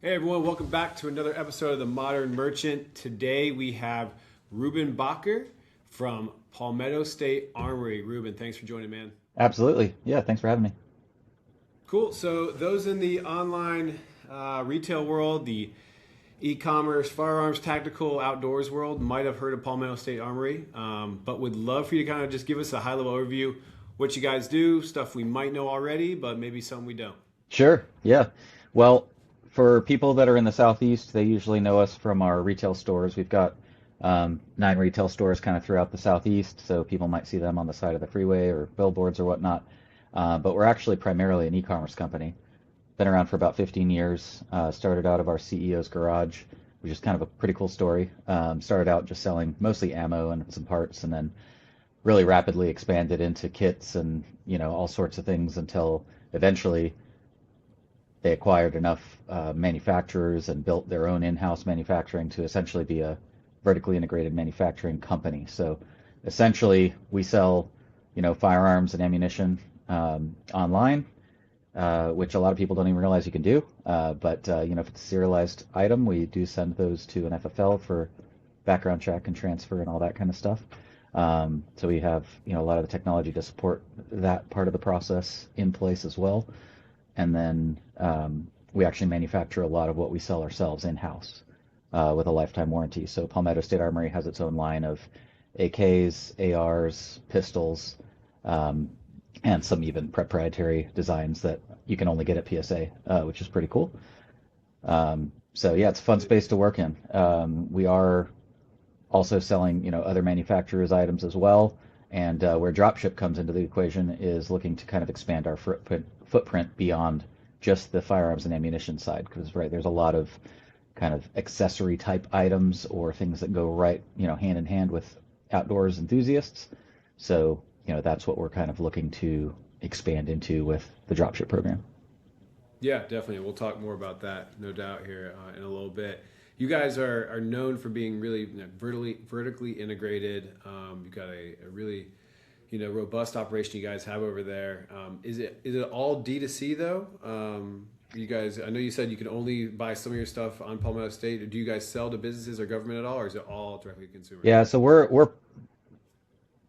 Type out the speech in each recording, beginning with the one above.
Hey everyone, welcome back to another episode of The Modern Merchant. Today we have Ruben Bacher from Palmetto State Armory. Ruben, thanks for joining, man. Absolutely. Yeah, thanks for having me. Cool. So those in the online retail world, the e-commerce, firearms, tactical, outdoors world might have heard of Palmetto State Armory, but would love for you to kind of just give us a high-level overview, what you guys do, stuff we might know already, but maybe some we don't. Sure. Yeah. Well, for people that are in the Southeast, they usually know us from our retail stores. We've got 9 retail stores kind of throughout the Southeast, so people might see them on the side of the freeway or billboards or whatnot. But we're actually primarily an e-commerce company. Been around for about 15 years. Started out of our CEO's garage, which is kind of a pretty cool story. Started out just selling mostly ammo and some parts, and then really rapidly expanded into kits and all sorts of things until eventually they acquired enough manufacturers and built their own in-house manufacturing to essentially be a vertically integrated manufacturing company. So essentially, we sell, firearms and ammunition online, which a lot of people don't even realize you can do. But if it's a serialized item, we do send those to an FFL for background check and transfer and all that kind of stuff. So we have, a lot of the technology to support that part of the process in place as well. And then we actually manufacture a lot of what we sell ourselves in-house with a lifetime warranty. So Palmetto State Armory has its own line of AKs, ARs, pistols, and some even proprietary designs that you can only get at PSA, which is pretty cool. So yeah, it's a fun space to work in. We are also selling, other manufacturers' items as well. And where dropship comes into the equation is looking to kind of expand our footprint beyond just the firearms and ammunition side, because there's a lot of kind of accessory type items or things that go right, hand in hand with outdoors enthusiasts. So, that's what we're kind of looking to expand into with the dropship program. Yeah, definitely. We'll talk more about that, no doubt, here in a little bit. You guys are known for being really vertically integrated. You've got a really robust operation you guys have over there. Is it all D2C though? You guys, I know you said you can only buy some of your stuff on Palmetto State. Do you guys sell to businesses or government at all, or is it all directly to consumer? Yeah, so we're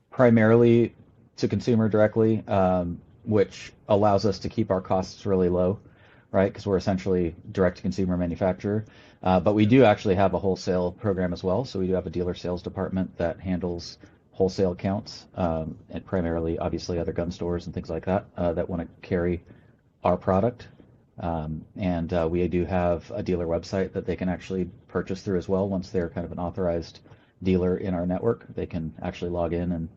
primarily to consumer directly, which allows us to keep our costs really low, right? Because we're essentially direct to consumer manufacturer. But we do actually have a wholesale program as well. So we do have a dealer sales department that handles wholesale accounts, and primarily, obviously, other gun stores and things like that that want to carry our product. And we do have a dealer website that they can actually purchase through as well. Once they're kind of an authorized dealer in our network, they can actually log in and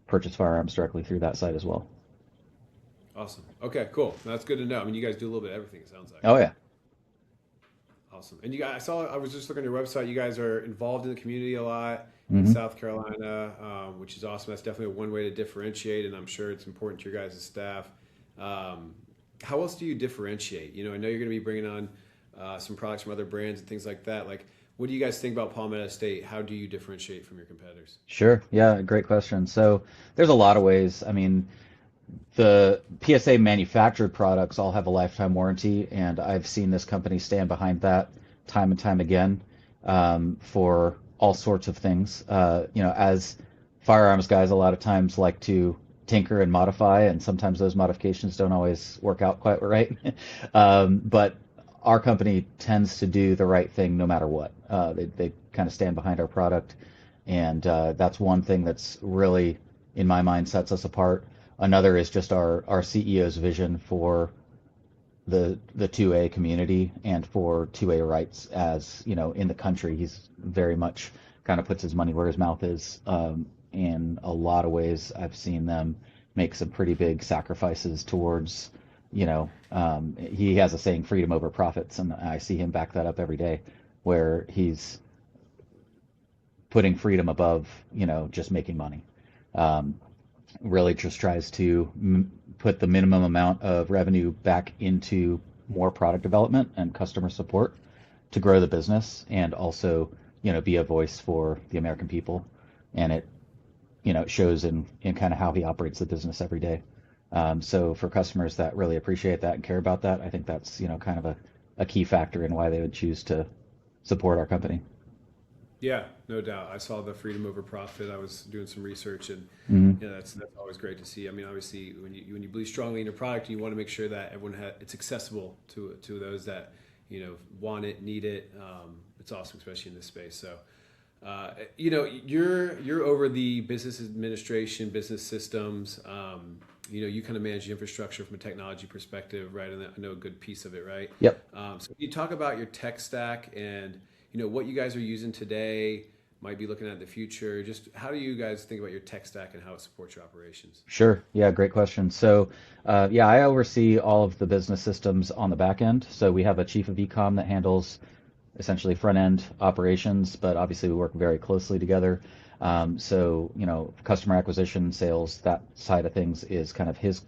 purchase firearms directly through that site as well. Awesome. Okay, cool. That's good to know. I mean, you guys do a little bit of everything, it sounds like. Oh yeah. Awesome. And you guys, I was just looking at your website. You guys are involved in the community a lot in hmm South Carolina, which is awesome. That's definitely one way to differentiate, and I'm sure it's important to your guys' staff. How else do you differentiate? I know you're going to be bringing on some products from other brands and things like that. Like, what do you guys think about Palmetto State? How do you differentiate from your competitors? Sure. Yeah, great question. So there's a lot of ways. I mean, the PSA manufactured products all have a lifetime warranty, and I've seen this company stand behind that time and time again for all sorts of things. As firearms guys, a lot of times like to tinker and modify, and sometimes those modifications don't always work out quite right. But our company tends to do the right thing no matter what. They kind of stand behind our product, and that's one thing that's really, in my mind, sets us apart. Another is just our CEO's vision for the 2A community and for 2A rights as, in the country. He's very much kind of puts his money where his mouth is. In a lot of ways, I've seen them make some pretty big sacrifices towards, he has a saying, freedom over profits, and I see him back that up every day, where he's putting freedom above, just making money. Really just tries to put the minimum amount of revenue back into more product development and customer support to grow the business, and also, be a voice for the American people. And it shows in kind of how he operates the business every day. So for customers that really appreciate that and care about that, I think that's, kind of a a key factor in why they would choose to support our company. Yeah, no doubt. I saw the freedom over profit. I was doing some research, and Hmm. that's always great to see. I mean, obviously, when you believe strongly in your product, you want to make sure that it's accessible to those that want it, need it. It's awesome, especially in this space. So, you're over the business administration, business systems. You kind of manage the infrastructure from a technology perspective, right? And I know a good piece of it, right? Yep. So can you talk about your tech stack and what you guys are using today, might be looking at in the future. Just how do you guys think about your tech stack and how it supports your operations? Sure. Yeah, great question. So, yeah, I oversee all of the business systems on the back end. So we have a chief of ecom that handles essentially front end operations, but obviously we work very closely together. So, customer acquisition, sales, that side of things is kind of his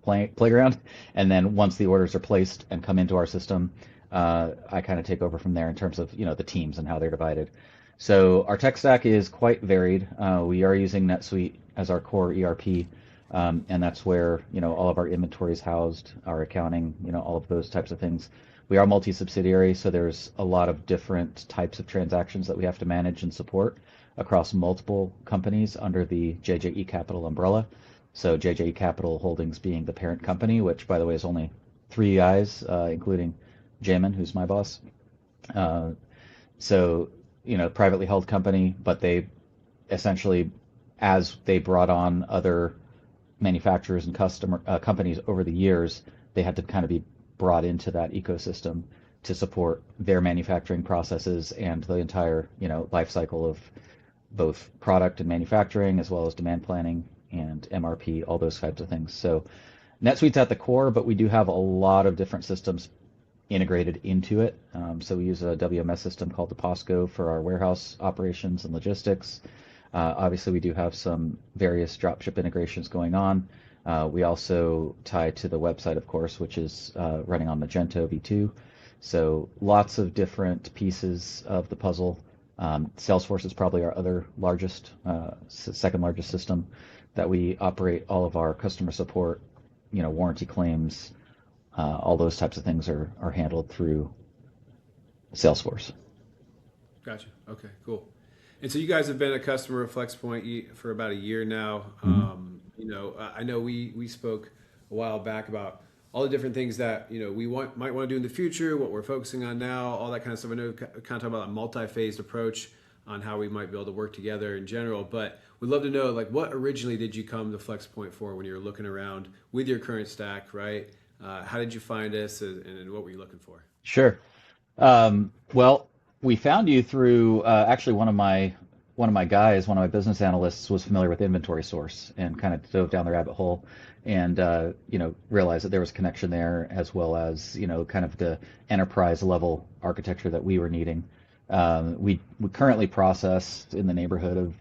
playground. And then once the orders are placed and come into our system, I kind of take over from there in terms of, the teams and how they're divided. So our tech stack is quite varied. We are using NetSuite as our core ERP, and that's where, all of our inventory is housed, our accounting, all of those types of things. We are multi-subsidiary, so there's a lot of different types of transactions that we have to manage and support across multiple companies under the JJE Capital umbrella. So JJE Capital Holdings being the parent company, which by the way is only three guys, including Jamin, who's my boss. Uh, so, privately held company, but they essentially, as they brought on other manufacturers and customer companies over the years, they had to kind of be brought into that ecosystem to support their manufacturing processes and the entire, life cycle of both product and manufacturing, as well as demand planning and MRP, all those types of things. So NetSuite's at the core, but we do have a lot of different systems integrated into it. So we use a WMS system called the POSCO for our warehouse operations and logistics. Obviously, we do have some various dropship integrations going on. We also tie to the website, of course, which is running on Magento V2. So lots of different pieces of the puzzle. Salesforce is probably our other largest, second largest system that we operate all of our customer support, warranty claims, all those types of things are handled through Salesforce. Gotcha. Okay, cool. And so you guys have been a customer of FlexPoint for about a year now. Mhm. I know we spoke a while back about all the different things that we might want to do in the future, what we're focusing on now, all that kind of stuff. I know we kind of talk about a multi-phased approach on how we might be able to work together in general, but we'd love to know, like, what originally did you come to FlexPoint for when you were looking around with your current stack, right? How did you find us, and what were you looking for? Sure. Well, we found you through actually one of my guys, one of my business analysts was familiar with Inventory Source and kind of dove down the rabbit hole and realized that there was a connection there as well as kind of the enterprise level architecture that we were needing. We currently process in the neighborhood of,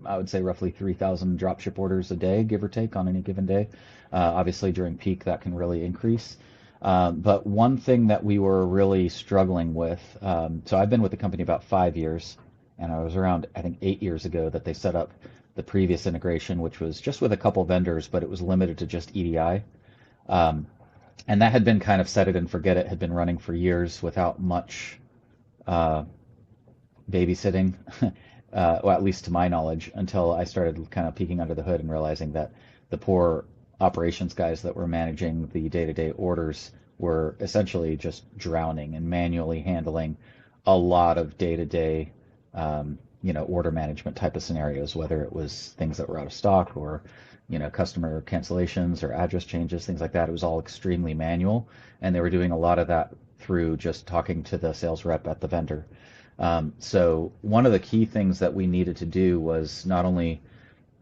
I would say, roughly 3,000 dropship orders a day, give or take, on any given day. Obviously, during peak, that can really increase. But one thing that we were really struggling with, so I've been with the company about 5 years, and I was around, I think, 8 years ago that they set up the previous integration, which was just with a couple vendors, but it was limited to just EDI. Um, and that had been kind of set it and forget it, had been running for years without much uh, babysitting, well, at least to my knowledge, until I started kind of peeking under the hood and realizing that the poor operations guys that were managing the day-to-day orders were essentially just drowning and manually handling a lot of day-to-day, order management type of scenarios, whether it was things that were out of stock or, customer cancellations or address changes, things like that. It was all extremely manual, and they were doing a lot of that through just talking to the sales rep at the vendor. So one of the key things that we needed to do was not only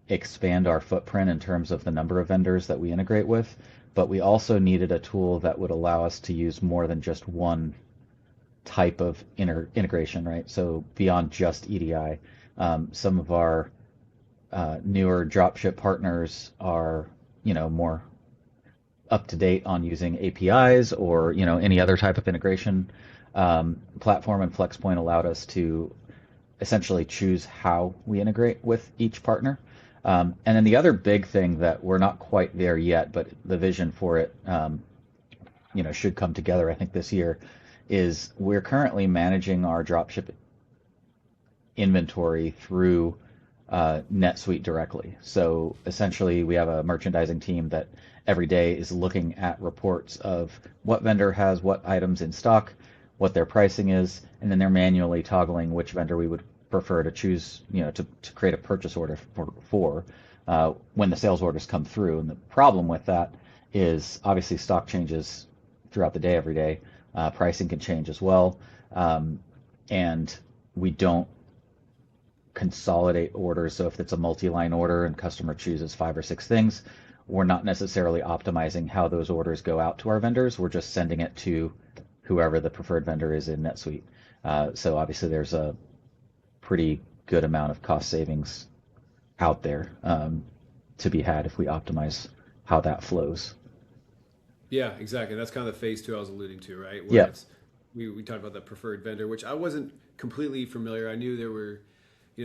expand our footprint in terms of the number of vendors that we integrate with, but we also needed a tool that would allow us to use more than just one type of integration, right? So beyond just EDI, some of our newer dropship partners are, more up to date on using APIs or any other type of integration platform, and FlexPoint allowed us to essentially choose how we integrate with each partner. And then the other big thing that we're not quite there yet, but the vision for it, should come together, I think, this year, is we're currently managing our dropship inventory through NetSuite directly. So essentially, we have a merchandising team that every day is looking at reports of what vendor has what items in stock, what their pricing is, and then they're manually toggling which vendor we would prefer to choose, to create a purchase order for when the sales orders come through. And the problem with that is obviously stock changes throughout the day, every day. Pricing can change as well. And we don't consolidate orders. So if it's a multi-line order and customer chooses 5 or 6 things, we're not necessarily optimizing how those orders go out to our vendors. We're just sending it to whoever the preferred vendor is in NetSuite. So obviously there's a pretty good amount of cost savings out there to be had if we optimize how that flows. Yeah, exactly. That's kind of the phase two I was alluding to, right? Where Yeah. it's we talked about the preferred vendor, which I wasn't completely familiar. I knew there were,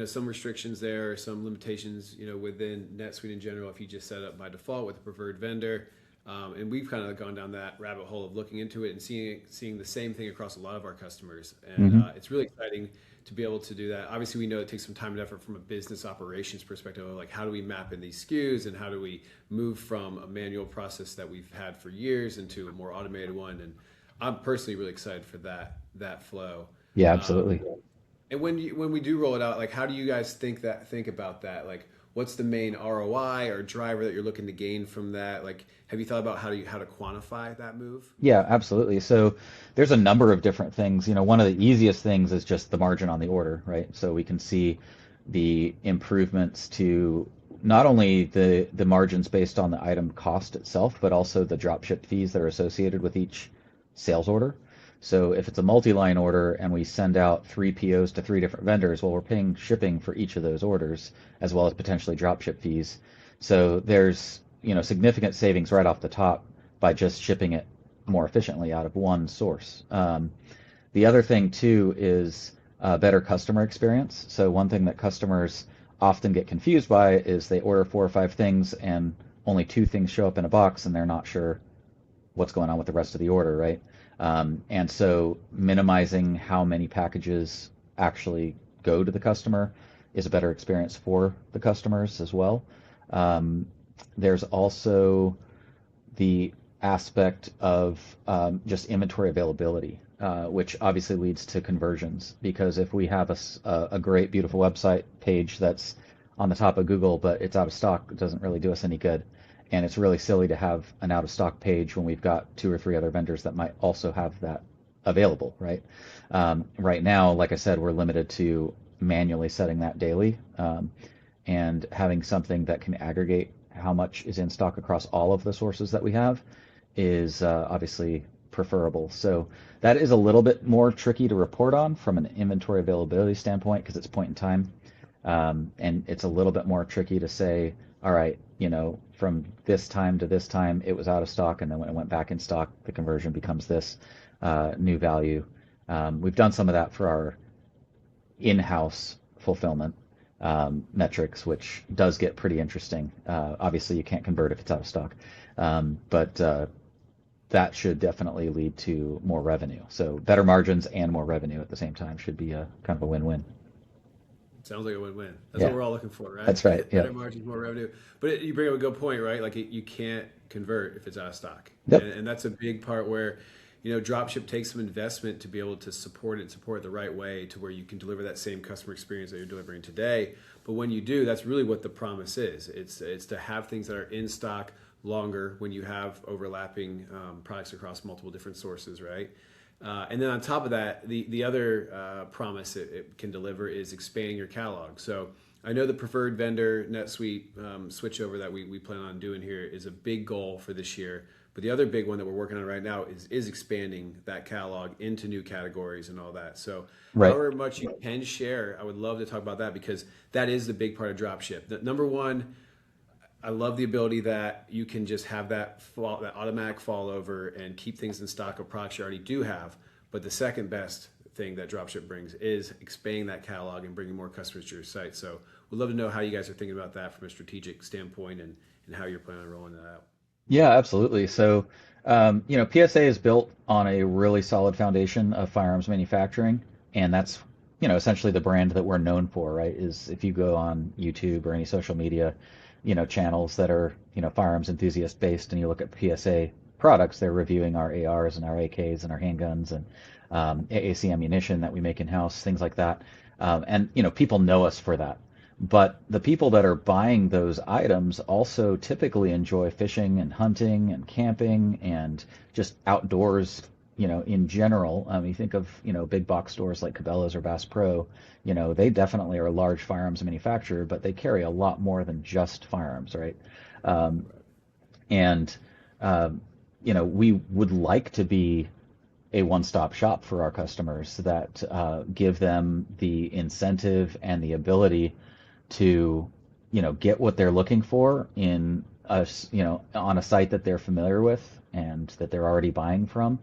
some restrictions there, some limitations, within NetSuite in general if you just set up by default with a preferred vendor. And we've kind of gone down that rabbit hole of looking into it and seeing the same thing across a lot of our customers. And Hmm. it's really exciting to be able to do that. Obviously, we know it takes some time and effort from a business operations perspective of like how do we map in these SKUs and how do we move from a manual process that we've had for years into a more automated one. And I'm personally really excited for that flow. Yeah, Um, absolutely. and when we do roll it out, like how do you guys think about that? Like what's the main ROI or driver that you're looking to gain from that? Like have you thought about how to quantify that move? Yeah, absolutely. So there's a number of different things. One of the easiest things is just the margin on the order, right? So we can see the improvements to not only the margins based on the item cost itself, but also the drop ship fees that are associated with each sales order. So if it's a multi-line order and we send out 3 POs to 3 different vendors, well, we're paying shipping for each of those orders as well as potentially drop ship fees. So there's, significant savings right off the top by just shipping it more efficiently out of one source. The other thing too is better customer experience. So one thing that customers often get confused by is they order 4 or 5 things and only 2 things show up in a box and they're not sure what's going on with the rest of the order, right? And so minimizing how many packages actually go to the customer is a better experience for the customers as well. There's also the aspect of just inventory availability, which obviously leads to conversions. Because if we have a great, beautiful website page that's on the top of Google, but it's out of stock, it doesn't really do us any good. And it's really silly to have an out of stock page when we've got 2 or 3 other vendors that might also have that available, right? Right now, like I said, we're limited to manually setting that daily, and having something that can aggregate how much is in stock across all of the sources that we have is obviously preferable. So that is a little bit more tricky to report on from an inventory availability standpoint because it's point in time. And it's a little bit more tricky to say, all right, from this time to this time, it was out of stock. And then when it went back in stock, the conversion becomes this new value. We've done some of that for our in-house fulfillment metrics, which does get pretty interesting. Obviously, you can't convert if it's out of stock, but that should definitely lead to more revenue. So better margins and more revenue at the same time should be a kind of a win-win. Sounds like a win-win. That's what Yeah, we're all looking for, right? that's right. Yeah. Better margins, more revenue. But you bring up a good point, right? Like you can't convert if it's out of stock, Yep. and that's a big part where, dropship takes some investment to be able to support it the right way to where you can deliver that same customer experience that you're delivering today. But when you do, that's really what the promise is. It's to have things that are in stock longer when you have overlapping products across multiple different sources, right? And then on top of that, the other promise it can deliver is expanding your catalog. So I know the preferred vendor NetSuite switchover that we plan on doing here is a big goal for this year. But the other big one that we're working on right now is expanding that catalog into new categories and all that. So Right. however much you can share, I would love to talk about that because that is the big part of dropship. Number one, I love the ability that you can just have that automatic fall over and keep things in stock of products you already do have. But the second best thing that dropship brings is expanding that catalog and bringing more customers to your site. So we'd love to know how you guys are thinking about that from a strategic standpoint and how you're planning on rolling that out. Yeah, absolutely. So, PSA is built on a really solid foundation of firearms manufacturing, and that's, essentially the brand that we're known for, right? Is if you go on YouTube or any social media, channels that are, firearms enthusiast based, and you look at PSA products, they're reviewing our ARs and our AKs and our handguns and AAC ammunition that we make in-house, things like that. And, people know us for that. But the people that are buying those items also typically enjoy fishing and hunting and camping and just outdoors, in general. You think of, big box stores like Cabela's or Bass Pro, they definitely are a large firearms manufacturer, but they carry a lot more than just firearms, right? Um, and, we would like to be a one-stop shop for our customers that give them the incentive and the ability to, get what they're looking for in on a site that they're familiar with and that they're already buying from.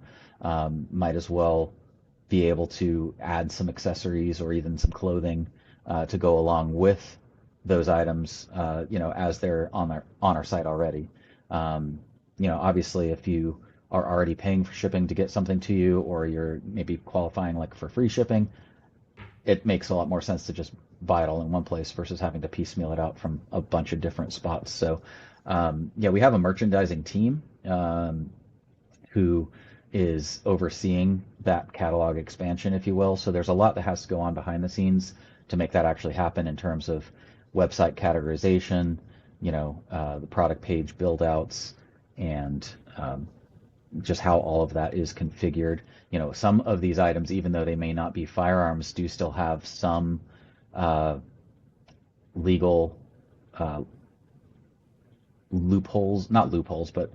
Might as well be able to add some accessories or even some clothing to go along with those items, as they're on our site already. Obviously, if you are already paying for shipping to get something to you, or you're maybe qualifying like for free shipping, it makes a lot more sense to just buy it all in one place versus having to piecemeal it out from a bunch of different spots. So, yeah, we have a merchandising team who is overseeing that catalog expansion, if you will. So there's a lot that has to go on behind the scenes to make that actually happen in terms of website categorization, the product page build outs, and just how all of that is configured. Some of these items, even though they may not be firearms, do still have some uh, legal uh, loopholes, not loopholes, but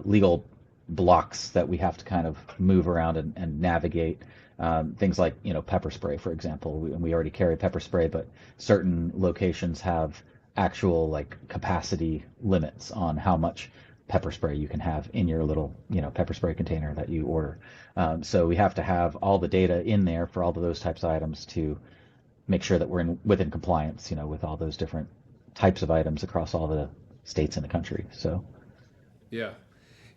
legal blocks that we have to kind of move around and navigate. Things like, pepper spray, for example. We already carry pepper spray, but certain locations have actual like capacity limits on how much pepper spray you can have in your little, pepper spray container that you order. So we have to have all the data in there for all of those types of items to make sure that we're within compliance, with all those different types of items across all the states in the country. So Yeah.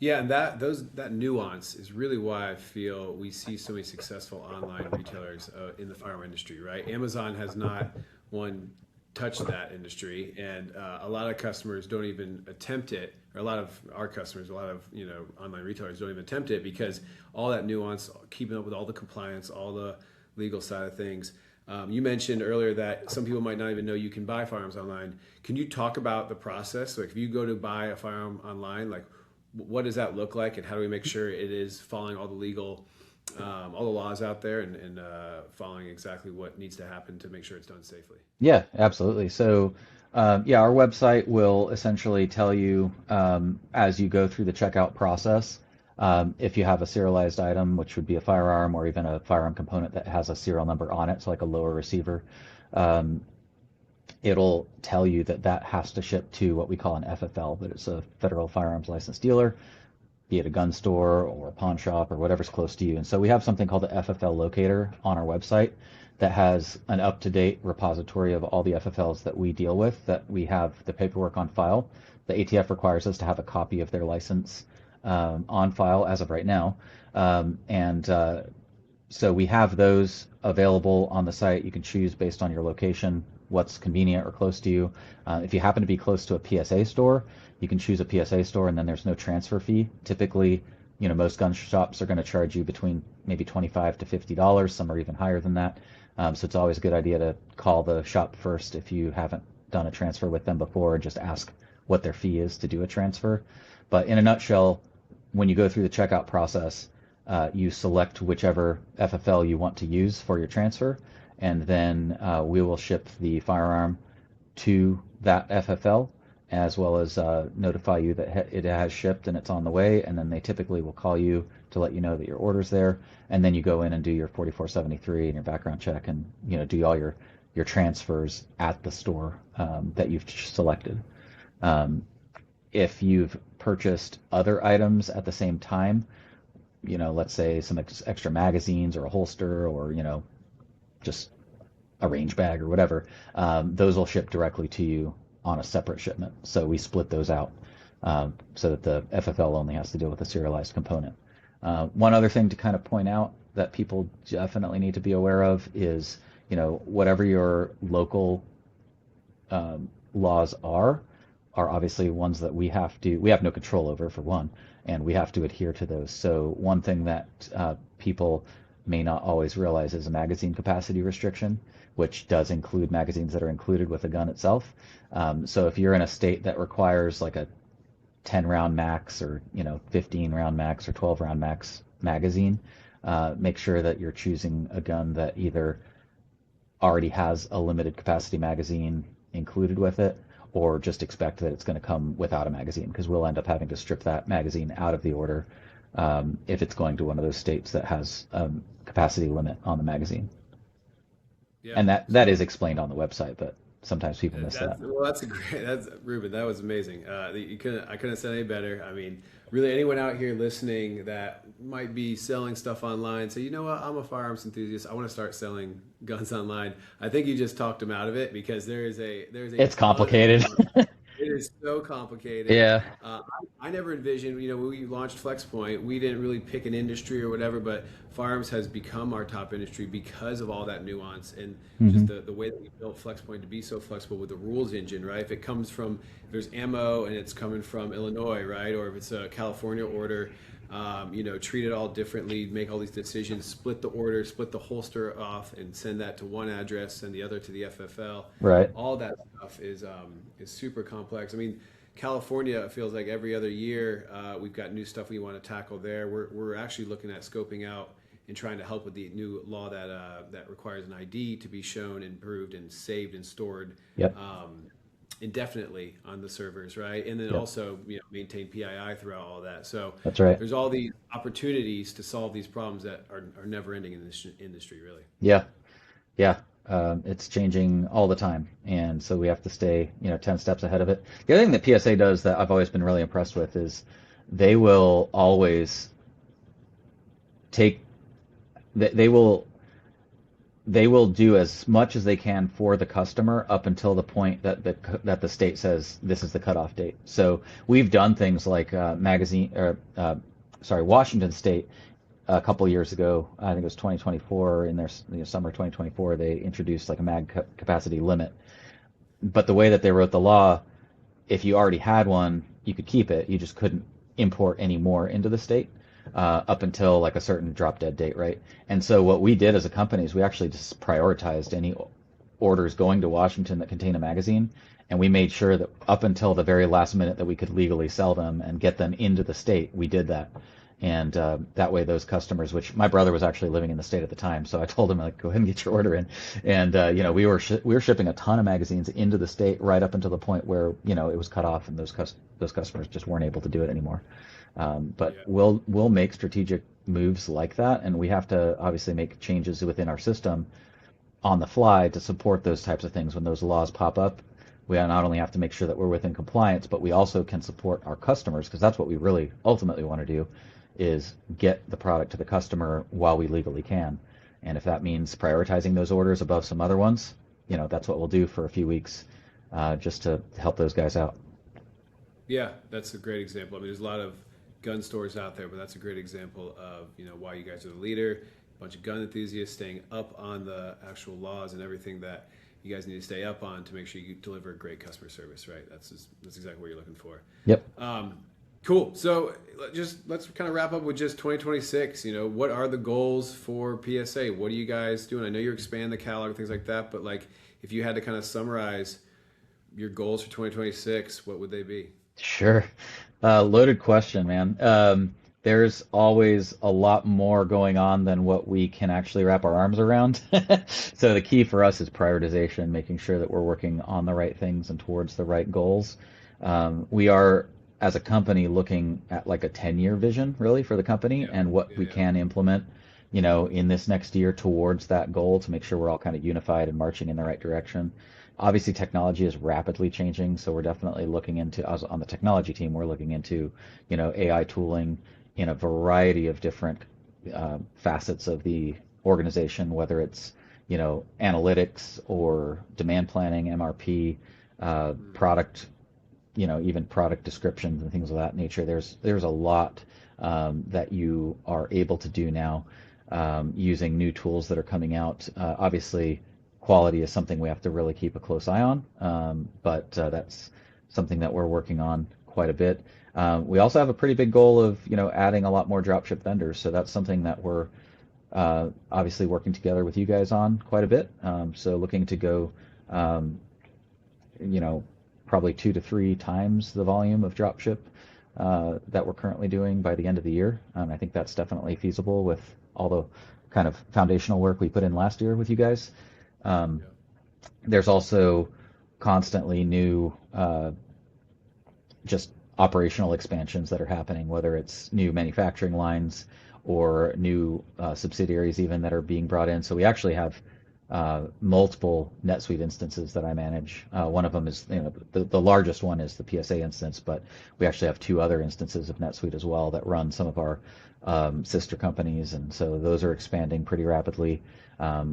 Yeah, and that nuance is really why I feel we see so many successful online retailers in the firearm industry, right? Amazon has not one touched that industry, and a lot of customers don't even attempt it. Or a lot of our customers, a lot of online retailers don't even attempt it because all that nuance, keeping up with all the compliance, all the legal side of things. You mentioned earlier that some people might not even know you can buy firearms online. Can you talk about the process? Like if you go to buy a firearm online, like what does that look like, and how do we make sure it is following all the legal, all the laws out there, and following exactly what needs to happen to make sure it's done safely? yeah, absolutely. So, yeah, our website will essentially tell you as you go through the checkout process, if you have a serialized item, which would be a firearm or even a firearm component that has a serial number on it, so like a lower receiver, um, it'll tell you that that has to ship to what we call an FFL, but it's a federal firearms licensed dealer, be it a gun store or a pawn shop or whatever's close to you. And so we have something called the FFL locator on our website that has an up-to-date repository of all the FFLs that we deal with, that we have the paperwork on file. The ATF requires us to have a copy of their license on file as of right now. And So we have those available on the site. You can choose based on your location what's convenient or close to you. If you happen to be close to a PSA store, you can choose a PSA store, and then there's no transfer fee. Typically, most gun shops are going to charge you between maybe $25 to $50. Some are even higher than that. So it's always a good idea to call the shop first if you haven't done a transfer with them before, and just ask what their fee is to do a transfer. But in a nutshell, when you go through the checkout process, you select whichever FFL you want to use for your transfer, and then we will ship the firearm to that FFL, as well as notify you that it has shipped and it's on the way, and then they typically will call you to let you know that your order's there, and then you go in and do your 4473 and your background check, and do all your transfers at the store that you've selected. Um, if you've purchased other items at the same time, let's say some extra magazines or a holster, or, just a range bag or whatever, those will ship directly to you on a separate shipment. So we split those out. so that the FFL only has to deal with the serialized component. One other thing to kind of point out that people definitely need to be aware of is, whatever your local laws are obviously ones that we have no control over, for one, and we have to adhere to those. So one thing that people may not always realize is a magazine capacity restriction, which does include magazines that are included with the gun itself. So if you're in a state that requires like a 10 round max, or 15 round max, or 12 round max magazine, make sure that you're choosing a gun that either already has a limited capacity magazine included with it, or just expect that it's going to come without a magazine, because we'll end up having to strip that magazine out of the order if it's going to one of those states that has a capacity limit on the magazine. Yeah. And that is So explained on the website, but sometimes people miss that. that's a great. That's Ruben. That was amazing. I couldn't have said any better. I mean, really, anyone out here listening that might be selling stuff online, say, you know what, I'm a firearms enthusiast. I want to start selling guns online. I think you just talked them out of it, because there's a It's ton of complicated. it is so complicated. Yeah. I never envisioned, when we launched Flexpoint, we didn't really pick an industry or whatever, but firearms has become our top industry because of all that nuance, and just Hmm. the way that we built Flexpoint to be so flexible with the rules engine, right? If it comes from, if there's ammo and it's coming from Illinois, right? Or if it's a California order, treat it all differently, make all these decisions, split the order, split the holster off, and send that to one address and the other to the FFL. Right. All that stuff is super complex. I mean, California, it feels like every other year we've got new stuff we want to tackle there. We're actually looking at scoping out and trying to help with the new law that requires an ID to be shown and proved and saved and stored Yep. indefinitely on the servers, right? And then Yep. also, maintain PII throughout all that. So That's right. there's all these opportunities to solve these problems that are never ending in this industry, really. Yeah. Yeah. It's changing all the time. And so we have to stay, 10 steps ahead of it. The other thing that PSA does that I've always been really impressed with is they will always take, they will do as much as they can for the customer up until the point that the state says this is the cutoff date. So we've done things like Washington State a couple years ago. I think it was 2024, in their summer 2024. They introduced like a capacity limit. But the way that they wrote the law, if you already had one, you could keep it. You just couldn't import any more into the state up until like a certain drop dead date, right? And so what we did as a company is we actually just prioritized any orders going to Washington that contain a magazine, and we made sure that up until the very last minute that we could legally sell them and get them into the state, we did that. And that way, those customers, which my brother was actually living in the state at the time, so I told him, like, go ahead and get your order in. And we were shipping a ton of magazines into the state right up until the point where it was cut off, and those customers just weren't able to do it anymore. But Yeah. we'll make strategic moves like that, and we have to obviously make changes within our system on the fly to support those types of things when those laws pop up. We not only have to make sure that we're within compliance, but we also can support our customers, because that's what we really ultimately want to do, is get the product to the customer while we legally can. And if that means prioritizing those orders above some other ones, that's what we'll do for a few weeks, just to help those guys out. Yeah, that's a great example. I mean, there's a lot of gun stores out there, but that's a great example of why you guys are the leader. A bunch of gun enthusiasts staying up on the actual laws and everything that you guys need to stay up on to make sure you deliver great customer service, right? That's exactly what you're looking for. Yep. Cool. So let's kind of wrap up with just 2026. What are the goals for PSA? What are you guys doing? I know you're expanding the catalog, things like that, but like if you had to kind of summarize your goals for 2026, what would they be? Sure. Loaded question, man. There's always a lot more going on than what we can actually wrap our arms around. So the key for us is prioritization, making sure that we're working on the right things and towards the right goals. We are, as a company, looking at like a 10-year vision, really, for the company, Yeah. and what Yeah. we Yeah. can implement, in this next year towards that goal, to make sure we're all kind of unified and marching in the right direction. Obviously, technology is rapidly changing, so we're definitely looking into, us on the technology team, we're looking into, AI tooling in a variety of different facets of the organization, whether it's, analytics or demand planning, MRP, Mm. product, even product descriptions and things of that nature. There's a lot that you are able to do now using new tools that are coming out. Obviously, quality is something we have to really keep a close eye on, but that's something that we're working on quite a bit. We also have a pretty big goal of adding a lot more dropship vendors, so that's something that we're obviously working together with you guys on quite a bit. So looking to go, you know, probably 2 to 3 times the volume of dropship that we're currently doing by the end of the year. I think that's definitely feasible with all the kind of foundational work we put in last year with you guys. Um, Yeah. there's also constantly new just operational expansions that are happening, whether it's new manufacturing lines or new subsidiaries even that are being brought in. So we actually have multiple NetSuite instances that I manage. One of them is, the largest one is the PSA instance, but we actually have 2 other instances of NetSuite as well that run some of our sister companies, and so those are expanding pretty rapidly.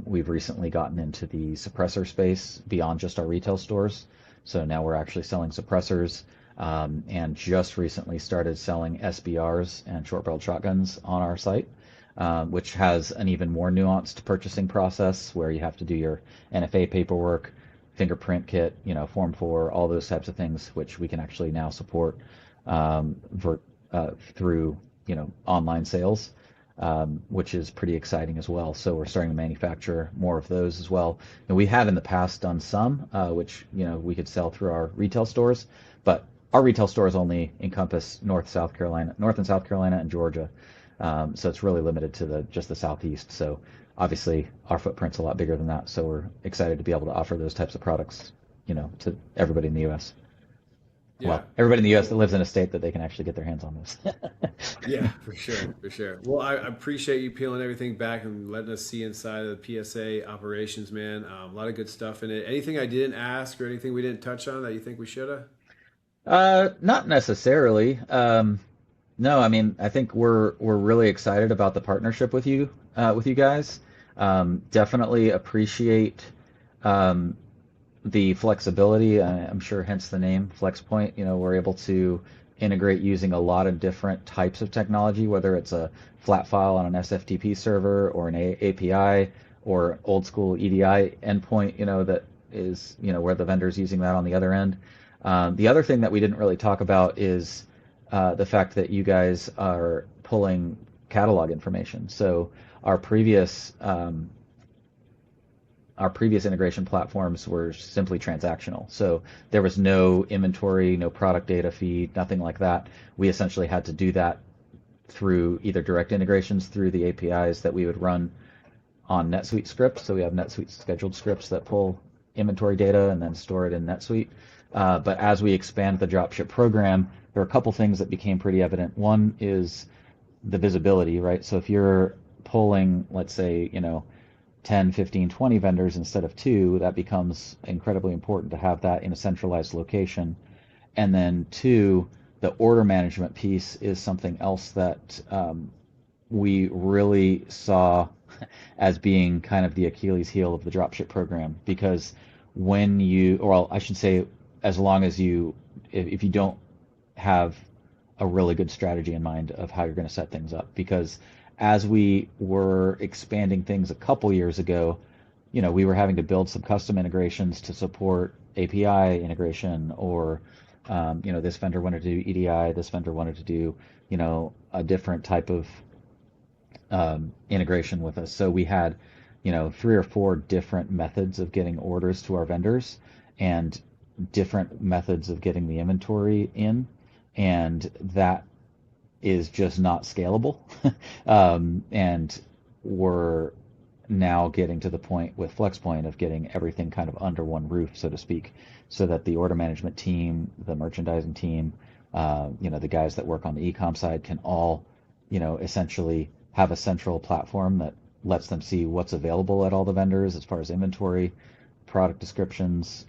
We've recently gotten into the suppressor space beyond just our retail stores. So now we're actually selling suppressors, and just recently started selling SBRs and short-barreled shotguns on our site, which has an even more nuanced purchasing process where you have to do your NFA paperwork, fingerprint kit, Form 4, all those types of things, which we can actually now support through online sales, which is pretty exciting as well. So we're starting to manufacture more of those as well. And we have in the past done some, which we could sell through our retail stores, but our retail stores only encompass North and South Carolina, and Georgia. So it's really limited to just the Southeast. So obviously our footprint's a lot bigger than that. So we're excited to be able to offer those types of products, to everybody in the U.S. Yeah, Well, everybody in very the U.S. that cool. lives in a state that they can actually get their hands on this. Yeah, for sure, for sure. Well, I appreciate you peeling everything back and letting us see inside of the PSA operations, man. A lot of good stuff in it. Anything I didn't ask or anything we didn't touch on that you think we should have? Not necessarily. No, I mean, I think we're really excited about the partnership with you guys. Definitely appreciate um, the flexibility. I'm sure, hence the name Flexpoint. We're able to integrate using a lot of different types of technology, whether it's a flat file on an SFTP server or an API or old school EDI endpoint. That is where the vendor's using that on the other end. The other thing that we didn't really talk about is the fact that you guys are pulling catalog information. So our previous um, our previous integration platforms were simply transactional. So there was no inventory, no product data feed, nothing like that. We essentially had to do that through either direct integrations through the APIs that we would run on NetSuite scripts. So we have NetSuite scheduled scripts that pull inventory data and then store it in NetSuite. But as we expand the dropship program, there are a couple things that became pretty evident. One is the visibility, right? So if you're pulling, let's say, 10, 15, 20 vendors instead of 2, that becomes incredibly important to have that in a centralized location. And then 2, the order management piece is something else that we really saw as being kind of the Achilles heel of the dropship program, because when you, or well, I should say, as long as if you don't have a really good strategy in mind of how you're going to set things up, because as we were expanding things a couple years ago, we were having to build some custom integrations to support API integration, or this vendor wanted to do EDI, this vendor wanted to do a different type of integration with us. So we had 3 or 4 different methods of getting orders to our vendors, and different methods of getting the inventory in, and that is just not scalable. And we're now getting to the point with Flexpoint of getting everything kind of under one roof, so to speak, so that the order management team, the merchandising team, the guys that work on the e-com side can all, essentially have a central platform that lets them see what's available at all the vendors as far as inventory, product descriptions,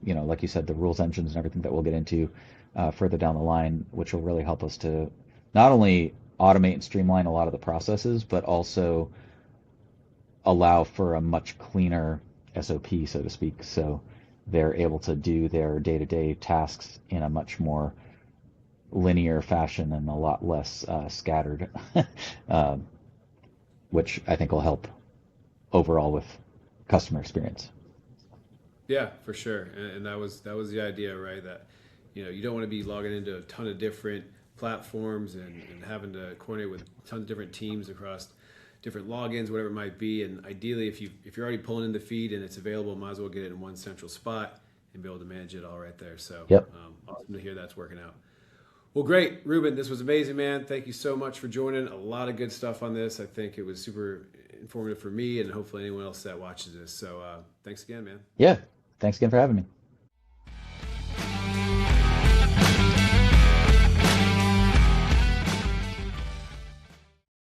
like you said, the rules engines and everything that we'll get into further down the line, which will really help us to not only automate and streamline a lot of the processes, but also allow for a much cleaner SOP, so to speak. So they're able to do their day-to-day tasks in a much more linear fashion and a lot less scattered, uh, which I think will help overall with customer experience. Yeah, for sure. And that was the idea, right? That you don't want to be logging into a ton of different platforms and having to coordinate with tons of different teams across different logins, whatever it might be. And ideally, if you're already pulling in the feed and it's available, might as well get it in one central spot and be able to manage it all right there. So Yep. awesome to hear that's working out. Well, great, Ruben. This was amazing, man. Thank you so much for joining. A lot of good stuff on this. I think it was super informative for me and hopefully anyone else that watches this. So thanks again, man. Yeah. Thanks again for having me.